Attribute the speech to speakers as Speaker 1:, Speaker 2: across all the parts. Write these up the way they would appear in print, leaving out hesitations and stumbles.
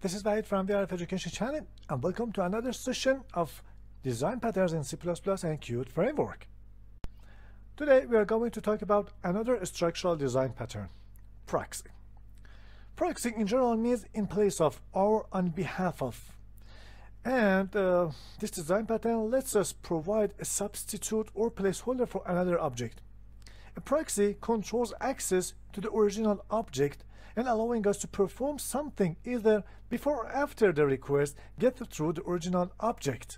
Speaker 1: This is Vahid from the Art of Education channel, and welcome to another session of design patterns in C++ and Qt framework. Today we are going to talk about another structural design pattern, proxy. Proxy in general means in place of or on behalf of. And this design pattern lets us provide a substitute or placeholder for another object. A proxy controls access to the original object and allowing us to perform something either before or after the request gets through the original object.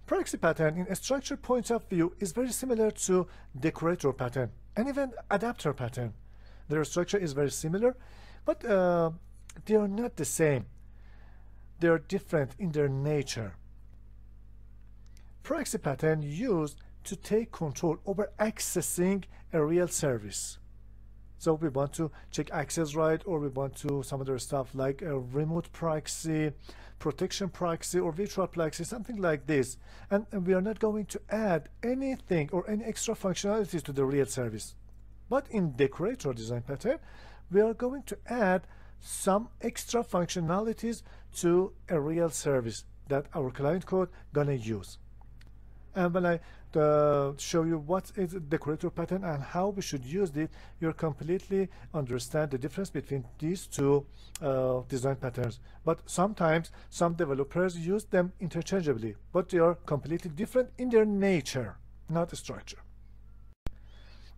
Speaker 1: Proxy pattern in a structured point of view is very similar to decorator pattern and even adapter pattern. Their structure is very similar, but they are not the same. They are different in their nature. Proxy pattern used to take control over accessing a real service. So we want to check access right, or we want to some other stuff like a remote proxy, protection proxy, or virtual proxy, something like this. And we are not going to add anything or any extra functionalities to the real service. But in decorator design pattern, we are going to add some extra functionalities to a real service that our client code gonna use. And when I show you what is a decorator pattern and how we should use it, you'll completely understand the difference between these two design patterns. But sometimes some developers use them interchangeably, but they are completely different in their nature, not structure.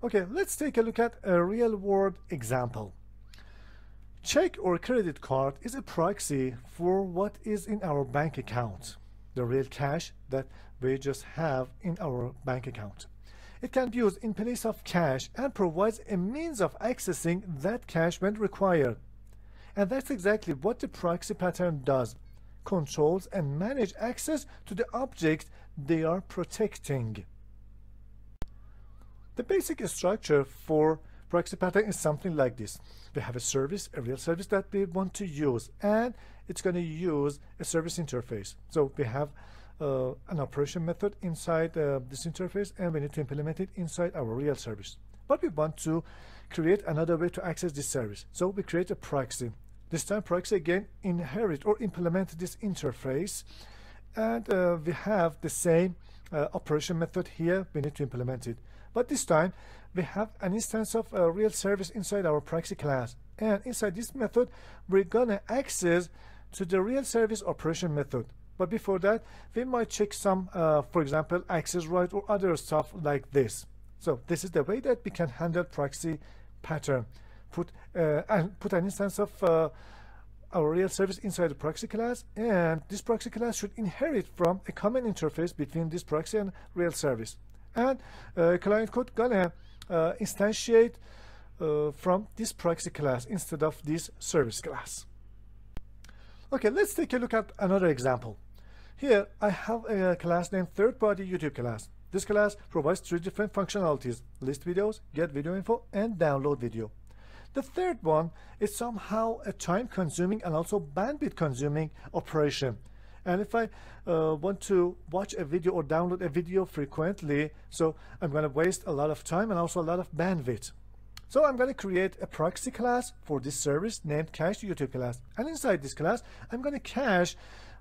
Speaker 1: Okay, let's take a look at a real-world example. Check or credit card is a proxy for what is in our bank account, the real cash that we just have in our bank account. It can be used in place of cash and provides a means of accessing that cash when required. And that's exactly what the proxy pattern does: controls and manage access to the object they are protecting. The basic structure for proxy pattern is something like this. We have a service, a real service that we want to use, and it's going to use a service interface. So we have an operation method inside this interface, and we need to implement it inside our real service. But we want to create another way to access this service. So we create a proxy. This time proxy again inherit or implement this interface, and we have the same operation method here. We need to implement it. But this time we have an instance of a real service inside our proxy class, and inside this method we're gonna access to the real service operation method. But before that, we might check some, for example, access right or other stuff like this. So this is the way that we can handle proxy pattern. Put an instance of our real service inside the proxy class, and this proxy class should inherit from a common interface between this proxy and real service. And client code gonna instantiate from this proxy class instead of this service class. Okay, let's take a look at another example. Here I have a class named third party YouTube class. This class provides three different functionalities: list videos, get video info, and download video. The third one is somehow a time consuming and also bandwidth consuming operation. And if I want to watch a video or download a video frequently, so I'm going to waste a lot of time and also a lot of bandwidth. So I'm going to create a proxy class for this service named cache YouTube class. And inside this class, I'm going to cache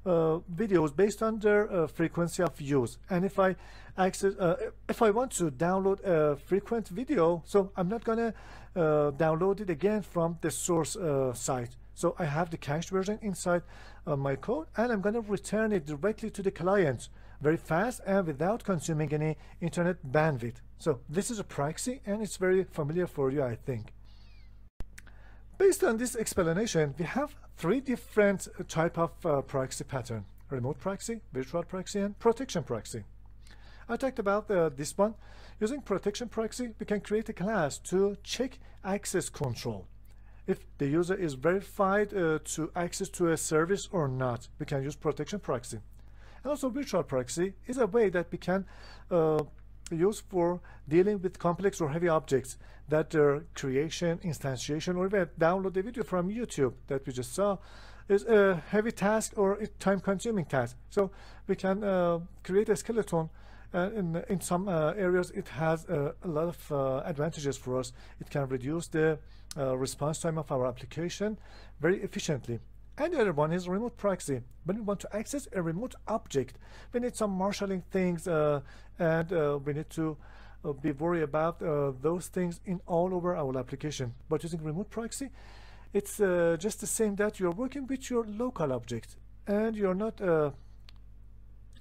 Speaker 1: videos based on their frequency of use. And if I want to download a frequent video, so I'm not going to download it again from the source site. So I have the cached version inside my code, and I'm going to return it directly to the client very fast and without consuming any internet bandwidth. So this is a proxy, and it's very familiar for you, I think. Based on this explanation, we have three different types of proxy pattern: remote proxy, virtual proxy, and protection proxy. I talked about this one. Using protection proxy, we can create a class to check access control. If the user is verified to access to a service or not, we can use protection proxy. And also virtual proxy is a way that we can use for dealing with complex or heavy objects that their creation, instantiation, or even download a video from YouTube that we just saw is a heavy task or a time-consuming task. So we can create a skeleton. In some areas it has a lot of advantages for us. It can reduce the response time of our application very efficiently. And the other one is remote proxy. When we want to access a remote object, we need some marshalling things, and we need to be worried about those things in all over our application. But using remote proxy, it's just the same that you're working with your local object, and you're not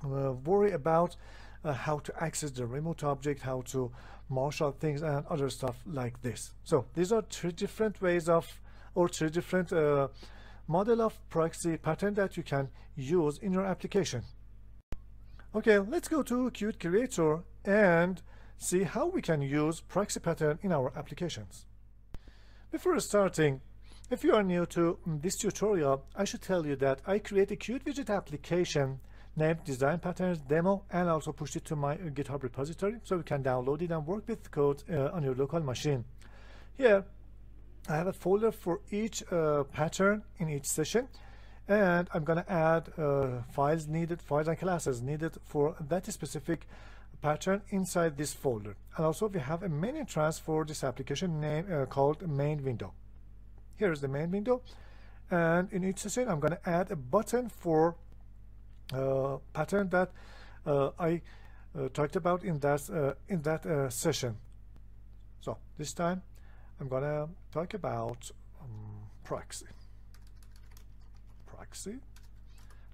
Speaker 1: worried about how to access the remote object, how to marshal things, and other stuff like this. So these are three different ways of, or three different model of proxy pattern that you can use in your application. Okay, let's go to Qt Creator and see how we can use proxy pattern in our applications. Before starting, if you are new to this tutorial, I should tell you that I create a Qt widget application named Design Patterns Demo, and also pushed it to my GitHub repository so you can download it and work with code on your local machine. Here I have a folder for each pattern in each session, and I'm going to add files and classes needed for that specific pattern inside this folder. And also we have a main entrance for this application name called main window. Here's the main window, and in each session I'm going to add a button for pattern that I talked about in that session. So this time I'm gonna talk about proxy.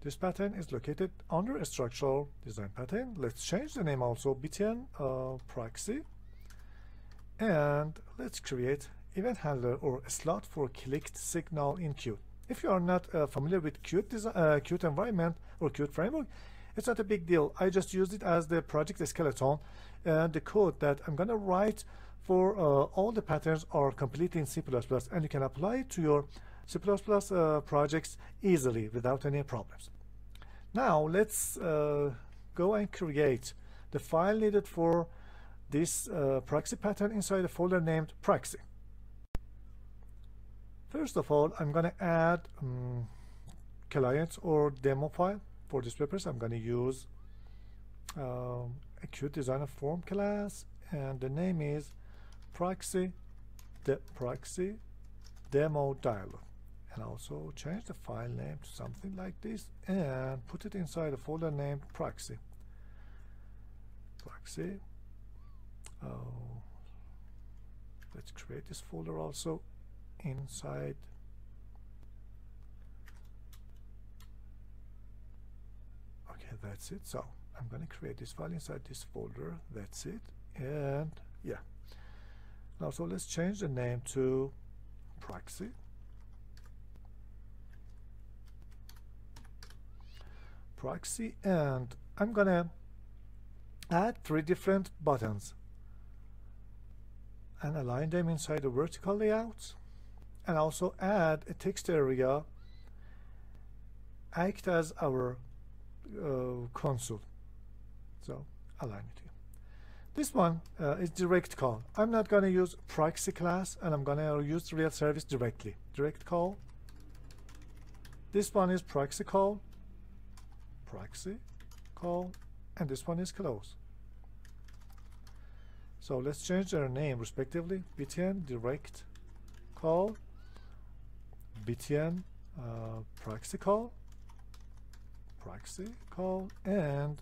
Speaker 1: This pattern is located under a structural design pattern. Let's change the name also, btn proxy, and let's create event handler or a slot for clicked signal in Qt. If you are not familiar with Qt environment or Qt framework, it's not a big deal. I just used it as the project skeleton, and the code that I'm gonna write for all the patterns are completely in C++, and you can apply it to your C++ projects easily without any problems. Now let's go and create the file needed for this proxy pattern inside a folder named proxy. First of all, I'm going to add client or demo file. For this purpose, I'm going to use a Qt Designer form class, and the name is proxy demo dialog. And also change the file name to something like this and put it inside a folder named proxy. Let's create this folder also inside. Okay, that's it. So I'm going to create this file inside this folder. That's it. And yeah, now so let's change the name to proxy. And I'm gonna add 3 different buttons and align them inside the vertical layout, and also add a text area act as our console. So align it here. This one is direct call. I'm not going to use proxy class, and I'm going to use real service directly. Direct call. This one is proxy call, and this one is close. So let's change their name respectively. btn direct call, btn proxy call, and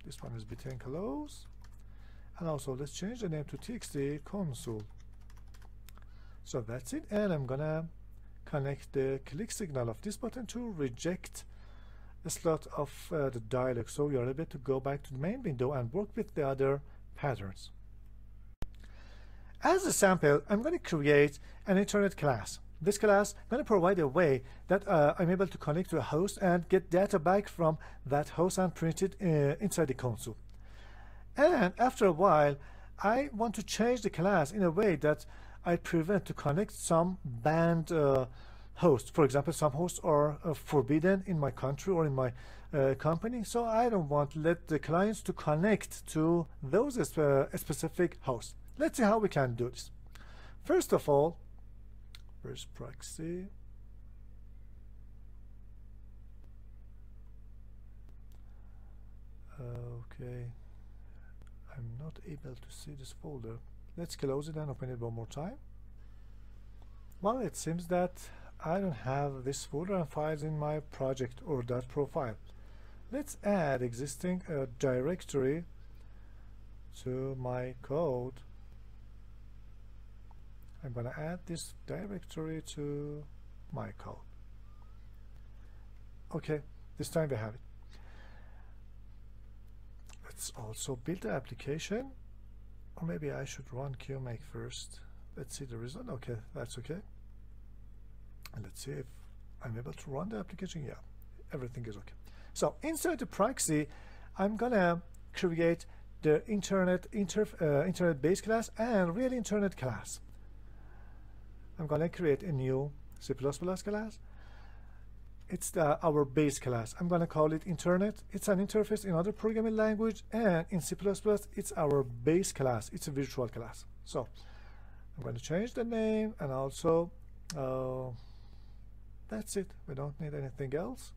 Speaker 1: this one is btn close. And also let's change the name to txt console. So that's it, and I'm gonna connect the click signal of this button to reject a slot of the dialog, so we are able to go back to the main window and work with the other patterns. As a sample, I'm going to create an internet class. This class is going to provide a way that I'm able to connect to a host and get data back from that host and print it inside the console. And after a while, I want to change the class in a way that I prevent to connect some banned hosts. For example, some hosts are forbidden in my country or in my company, so I don't want to let the clients to connect to those specific hosts. Let's see how we can do this. First of all, where's proxy? Okay, I'm not able to see this folder. Let's close it and open it one more time. Well, it seems that I don't have this folder and files in my project or .profile. Let's add existing directory to my code. I'm going to add this directory to my code. Okay, this time we have it. Let's also build the application, or maybe I should run QMake first. Let's see the result. Okay, that's okay. And let's see if I'm able to run the application. Yeah, everything is okay. So inside the proxy, I'm gonna create the internet base class and real internet class. I'm gonna create a new C++ class. It's our base class. I'm gonna call it internet. It's an interface in other programming language, and in C++ it's our base class. It's a virtual class. So I'm going to change the name, and also that's it. We don't need anything else.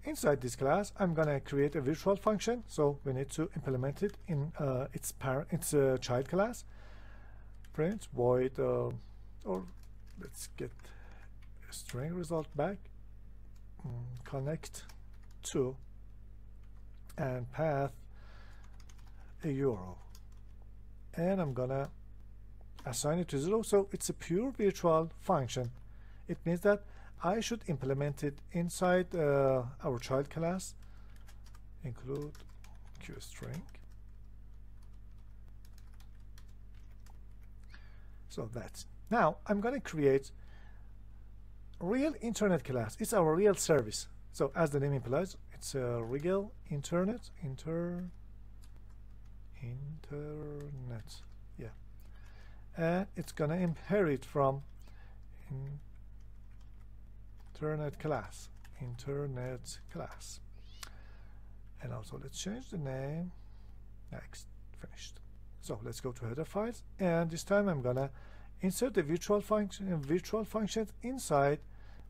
Speaker 1: Inside this class, I'm going to create a virtual function, so we need to implement it in its child class. Print void, or let's get a string result back. Connect to, and path a URL, and I'm gonna assign it to 0, so it's a pure virtual function. It means that I should implement it inside our child class. Include QString. So that's now I'm going to create real internet class. It's our real service. So as the name implies, it's a real internet. Internet. Yeah. And it's going to inherit from internet class. And also let's change the name. Next. Finished. So let's go to header files, and this time I'm gonna insert the virtual functions inside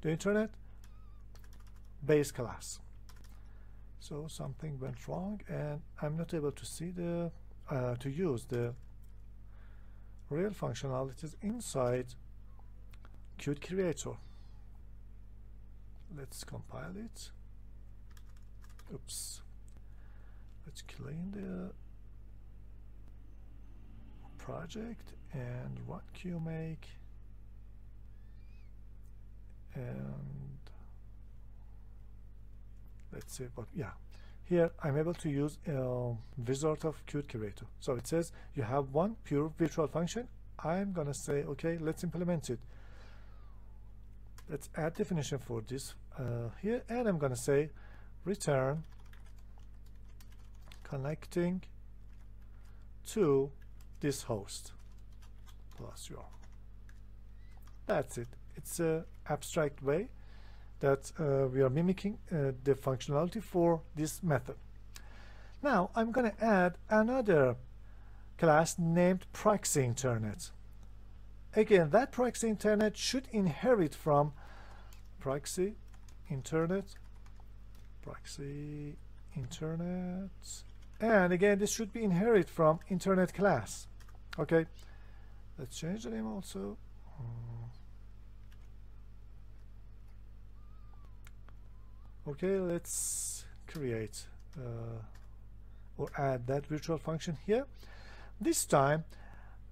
Speaker 1: the internet base class. So something went wrong, and I'm not able to see the to use the real functionalities inside Qt Creator. Let's compile it. Oops. Let's clean the project and run QMake, and let's see what, yeah, here I'm able to use wizard of Qt Creator. So it says you have one pure virtual function. I'm gonna say okay, let's implement it. Let's add definition for this here, and I'm gonna say return connecting to this host plus URL. That's it. It's an abstract way that we are mimicking the functionality for this method. Now I'm going to add another class named Proxy Internet. Again, that Proxy Internet should inherit from Proxy Internet, and again this should be inherit from internet class. Okay, let's change the name also. Okay, let's create or add that virtual function here. This time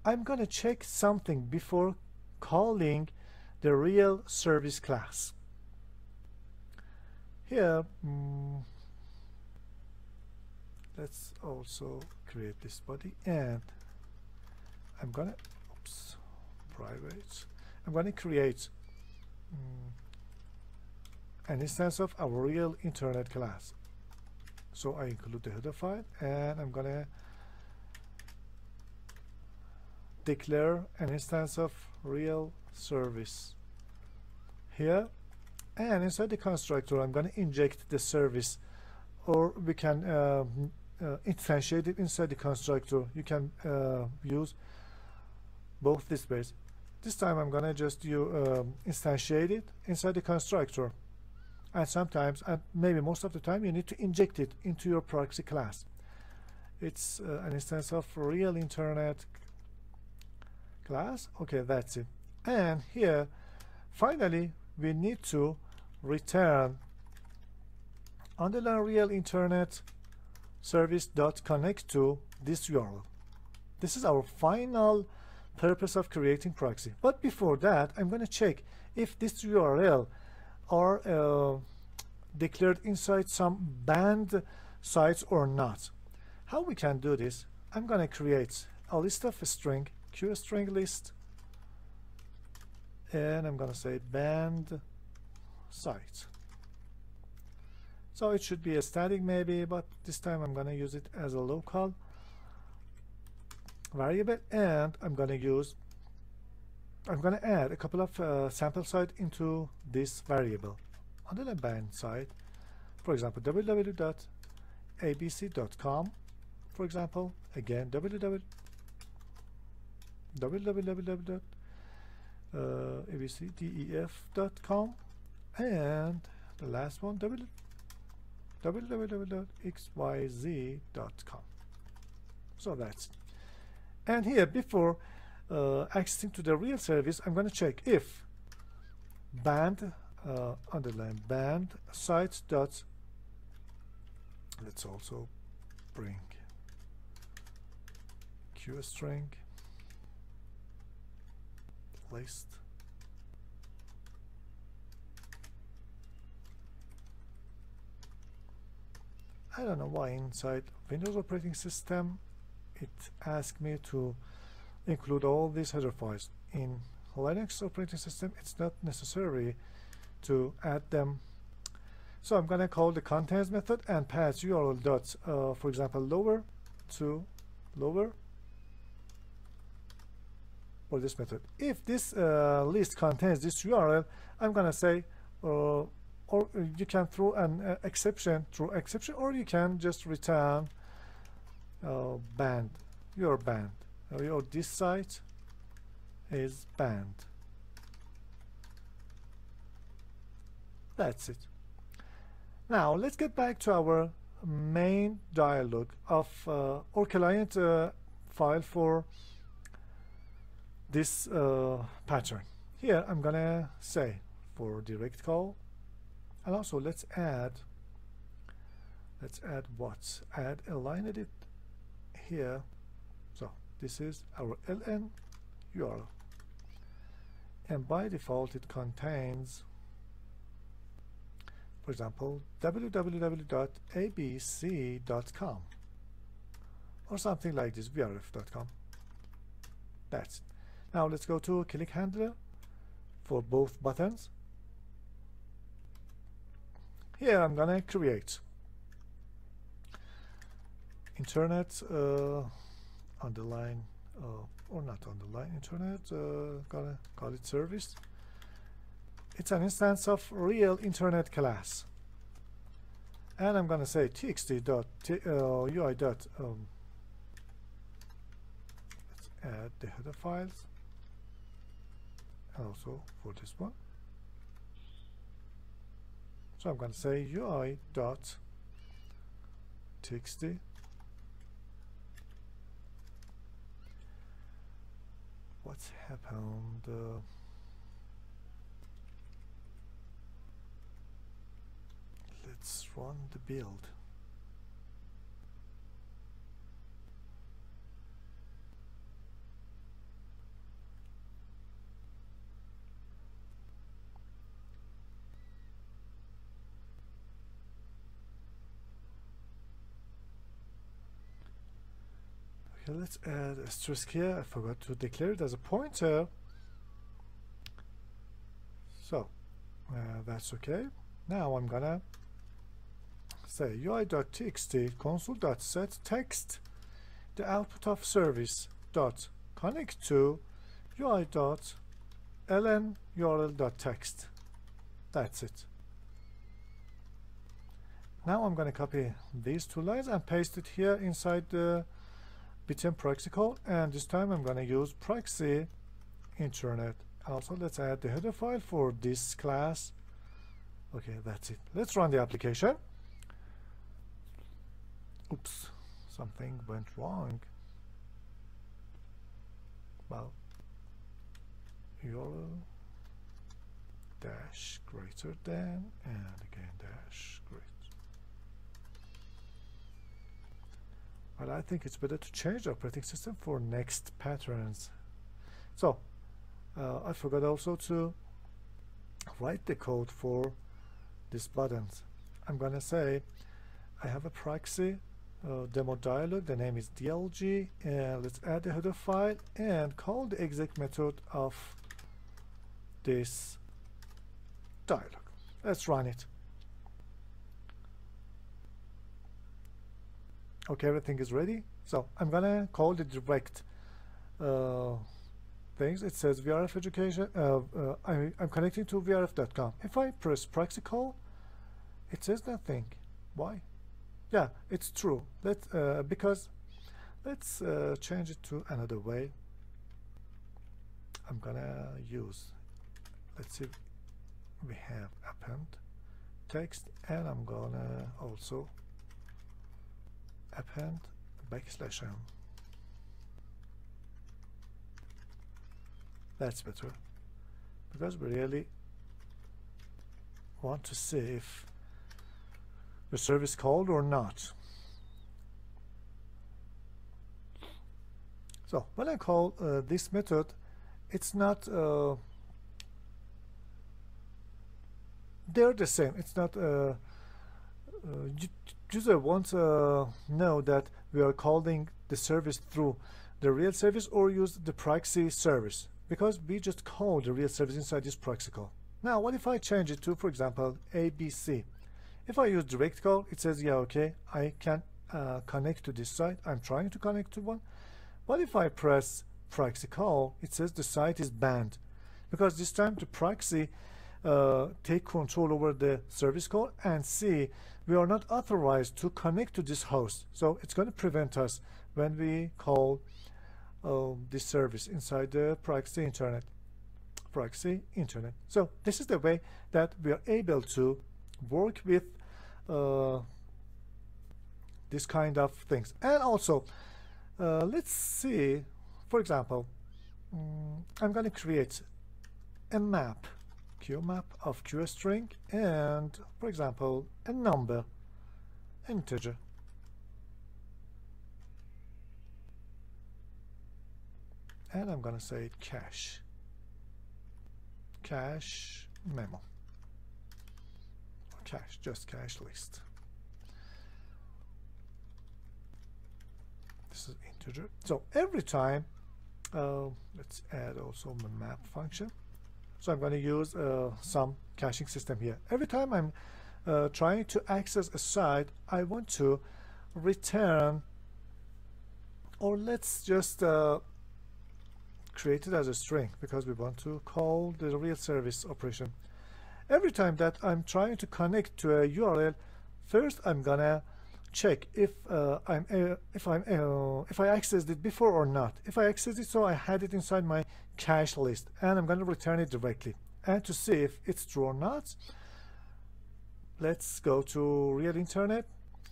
Speaker 1: I'm gonna check something before calling the real service class. Here let's also create this body, and I'm gonna private. I'm gonna create an instance of our real internet class. So I include the header file, and I'm gonna declare an instance of real service here, and inside the constructor I'm gonna inject the service, or we can instantiate it inside the constructor. You can use both this ways. This time I'm gonna just instantiate it inside the constructor, and sometimes, and maybe most of the time, you need to inject it into your proxy class. It's an instance of real internet class. Okay, that's it. And here Finally, we need to return underline real internet service dot connect to this URL. This is our final purpose of creating proxy. But before that, I'm going to check if this URL are declared inside some banned sites or not. How we can do this? I'm going to create a list of string, qstring list, and I'm going to say banned site. So it should be a static maybe, but this time I'm going to use it as a local variable, and I'm going to add a couple of sample sites into this variable. On the banned site, for example, www.abc.com, for example, again www.abcdef.com, and the last one www.xyz.com. So that's it. And here, before accessing to the real service, I'm going to check if banned underline banned sites dot. Let's also bring qstring list. I don't know why inside Windows operating system it asked me to include all these header files. In Linux operating system, it's not necessary to add them. So I'm going to call the contains method and pass URL dot, for example, lower to lower for this method. If this list contains this URL, I'm going to say, or you can throw an exception, or you can just return banned. You're banned. Or this site is banned. That's it. Now let's get back to our main dialog of our client file for this pattern. Here I'm gonna say for direct call, and also let's add what? Add a line edit here. So this is our ln URL, and by default it contains, for example, www.abc.com or something like this, vrf.com. That's it. Now let's go to click handler for both buttons. Here I'm gonna create internet underline or not underline internet, gonna call it service. It's an instance of real internet class, and I'm gonna say txt.ui. Let's add the header files also for this one. So I'm gonna say ui.txt. What's happened? Let's run the build. Okay, let's add a asterisk here. I forgot to declare it as a pointer. So that's okay. Now I'm gonna say ui.txt console.set text the output of service dot connect to ui.ln url.text. That's it. Now I'm going to copy these two lines and paste it here inside the btm proxy call, and this time I'm going to use proxy internet. Also, let's add the header file for this class. Okay, that's it. Let's run the application. Oops, something went wrong. Well, URL dash greater than, and again dash greater. Well, I think it's better to change the operating system for next patterns. So I forgot also to write the code for these buttons. I'm gonna say I have a proxy demo dialog, the name is dlg, and let's add the header file and call the exec method of this dialog. Let's run it. Okay, everything is ready. So I'm gonna call the direct things. It says VRF education. I'm connecting to vrf.com. If I press proxy call, it says nothing. Why? Yeah, it's true. Because let's change it to another way. I'm gonna use, let's see, we have append text, and I'm gonna also append \n. That's better, because we really want to see if the service called or not. So when I call this method, it's not they're the same. It's not user won't know that we are calling the service through the real service or use the proxy service, because we just call the real service inside this proxy call. Now what if I change it to, for example, ABC? If I use direct call, it says, yeah, okay, I can connect to this site. I'm trying to connect to one. What if I press proxy call? It says the site is banned, because this time the proxy take control over the service call and see we are not authorized to connect to this host. So it's going to prevent us when we call this service inside the proxy internet. So this is the way that we are able to work with this kind of things. And also let's see, for example, I'm going to create a map, QMap of QString, and for example a number, integer. And I'm going to say cache memo, or cache, just cache list. This is integer. So every time, let's add also my map function. So I'm going to use some caching system here. Every time I'm trying to access a site, I want to return, or let's just create it as a string, because we want to call the real service operation. Every time that I'm trying to connect to a URL, first I'm gonna check if I accessed it before or not. If I accessed it, so I had it inside my cache list, and I'm going to return it directly. And to see if it's true or not, let's go to real internet.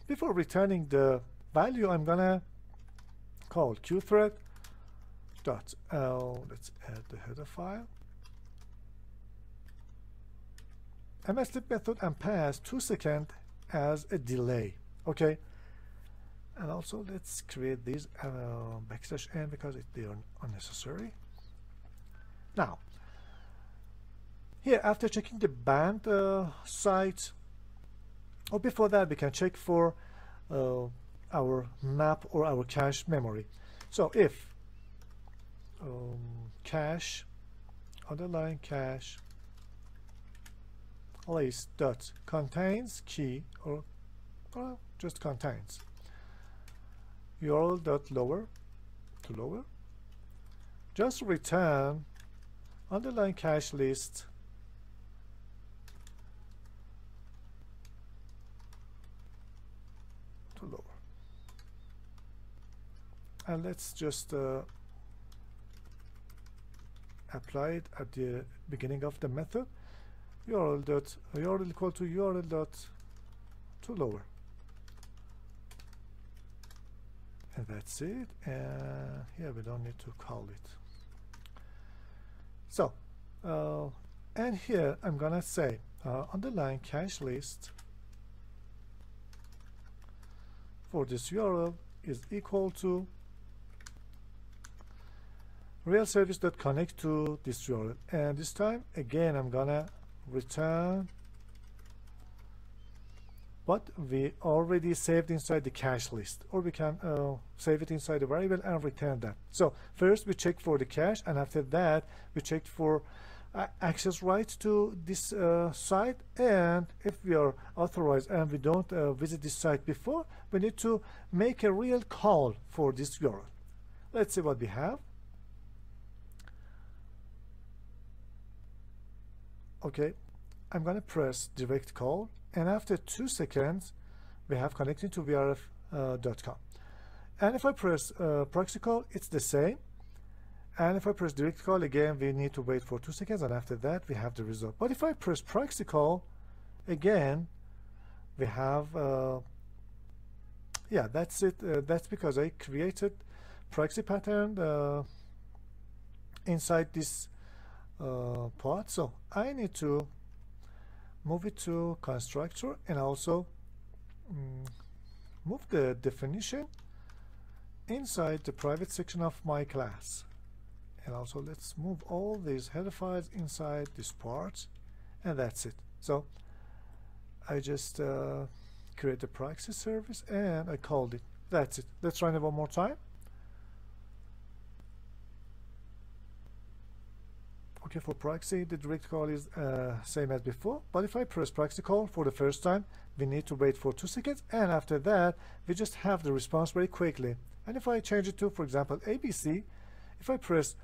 Speaker 1: Before returning the value, I'm going to call qthread dot let's add the header file, mslib method, and pass 2 seconds as a delay. Okay, and also let's create these \n because they are unnecessary. Now here, after checking the banned site, or before that, we can check for our map or our cache memory. So if cache underline cache list dot contains key, or just contains URL dot lower to lower, just return underline cache list to lower. And let's just apply it at the beginning of the method. URL equal to URL dot to lower, and that's it. And here we don't need to call it. So And here I'm gonna say underline cache list for this URL is equal to real service that connect to this URL. And this time again I'm gonna return what we already saved inside the cache list, or we can save it inside the variable and return that. So first we check for the cache, and after that we check for access rights to this site, and if we are authorized and we don't visit this site before, we need to make a real call for this URL. Let's see what we have. Okay, I'm gonna press direct call, and after 2 seconds we have connected to vrf.com. And if I press proxy call, it's the same. And if I press direct call again, we need to wait for 2 seconds, and after that we have the result. But if I press proxy call again, we have yeah, that's it. That's because I created proxy pattern inside this part. So I need to move it to constructor, and also move the definition inside the private section of my class. And also let's move all these header files inside this part, and that's it. So I just create a proxy service and I called it. That's it. Let's run it one more time. Okay, for proxy the direct call is same as before, but if I press proxy call for the first time, we need to wait for 2 seconds, and after that we just have the response very quickly. And if I change it to, for example, ABC, if I press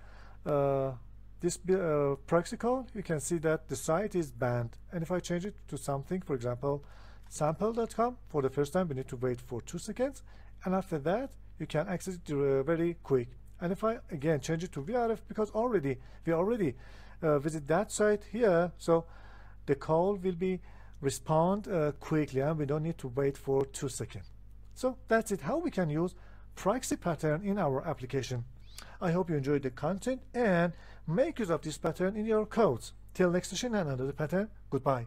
Speaker 1: this proxy call, you can see that the site is banned. And if I change it to something, for example, sample.com, for the first time we need to wait for 2 seconds, and after that you can access it very quick. And if I again change it to VRF, because we already visit that site here, so the call will be respond quickly, and we don't need to wait for 2 seconds. So that's it, how we can use proxy pattern in our application. I hope you enjoyed the content and make use of this pattern in your codes. Till next session and another pattern. Goodbye.